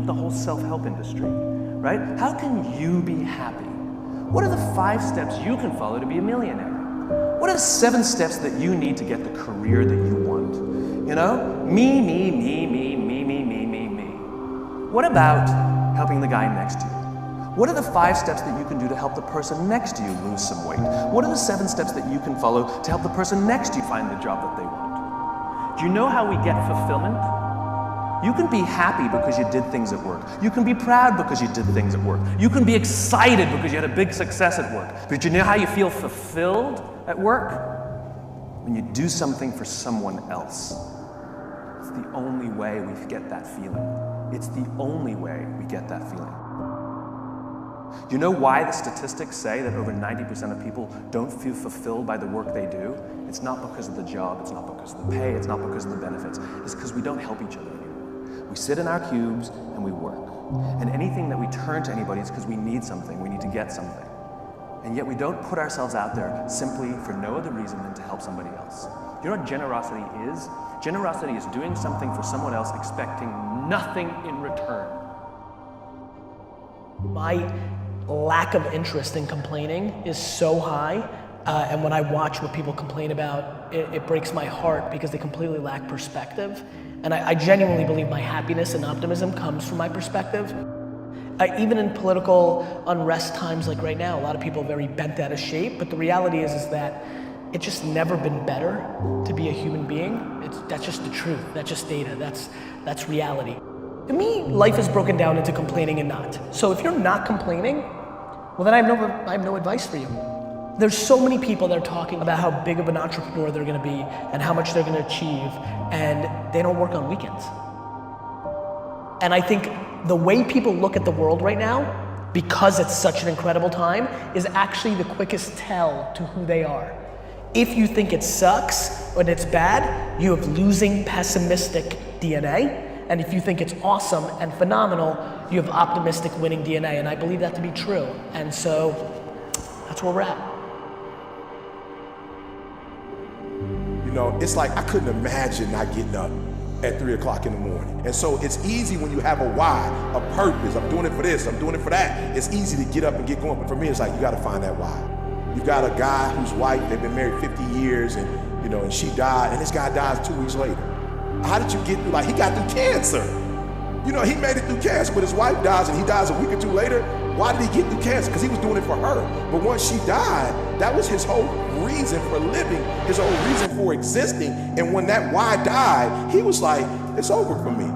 the whole self-help industry, right? How can you be happy? What are the 5 steps you can follow to be a millionaire? What are the 7 steps that you need to get the career that you want? You know, me, me, me, me, me, me, me, me, me. What about helping the guy next to you? What are the 5 steps that you can do to help the person next to you lose some weight? What are the 7 steps that you can follow to help the person next to you find the job that they want? Do you know how we get fulfillment? You can be happy because you did things at work. You can be proud because you did things at work. You can be excited because you had a big success at work. But you know how you feel fulfilled at work? When you do something for someone else. It's the only way we get that feeling. It's the only way we get that feeling. Do you know why the statistics say that over 90% of people don't feel fulfilled by the work they do? It's not because of the job, it's not because of the pay, it's not because of the benefits. It's because we don't help each other anymore. We sit in our cubes and we work. And anything that we turn to anybody is because we need something, we need to get something. And yet we don't put ourselves out there simply for no other reason than to help somebody else. Do you know what generosity is? Generosity is doing something for someone else expecting nothing in return. My lack of interest in complaining is so high, and when I watch what people complain about, it breaks my heart because they completely lack perspective. And I genuinely believe my happiness and optimism comes from my perspective. Even in political unrest times like right now, a lot of people are very bent out of shape, but the reality is that it's just never been better to be a human being. That's just the truth, that's just data, that's reality. To me, life is broken down into complaining and not. So if you're not complaining, well then I have no advice for you. There's so many people that are talking about how big of an entrepreneur they're gonna be and how much they're gonna achieve, and they don't work on weekends. And I think the way people look at the world right now, because it's such an incredible time, is actually the quickest tell to who they are. If you think it sucks or it's bad, you have losing, pessimistic DNA. And if you think it's awesome and phenomenal, you have optimistic, winning DNA. And I believe that to be true. And so that's where we're at. You know, it's like I couldn't imagine not getting up at 3 o'clock in the morning. And so it's easy when you have a why, a purpose. I'm doing it for this, I'm doing it for that. It's easy to get up and get going. But for me, it's like you got to find that why. You've got a guy whose wife, they've been married 50 years and, you know, and she died, and this guy dies 2 weeks later. How did you get through? Like, he got through cancer. You know, he made it through cancer, but his wife dies and he dies a week or 2 later. Why did he get through cancer? Because he was doing it for her. But once she died, that was his whole reason for living, his whole reason for existing. And when that why died, he was like, it's over for me.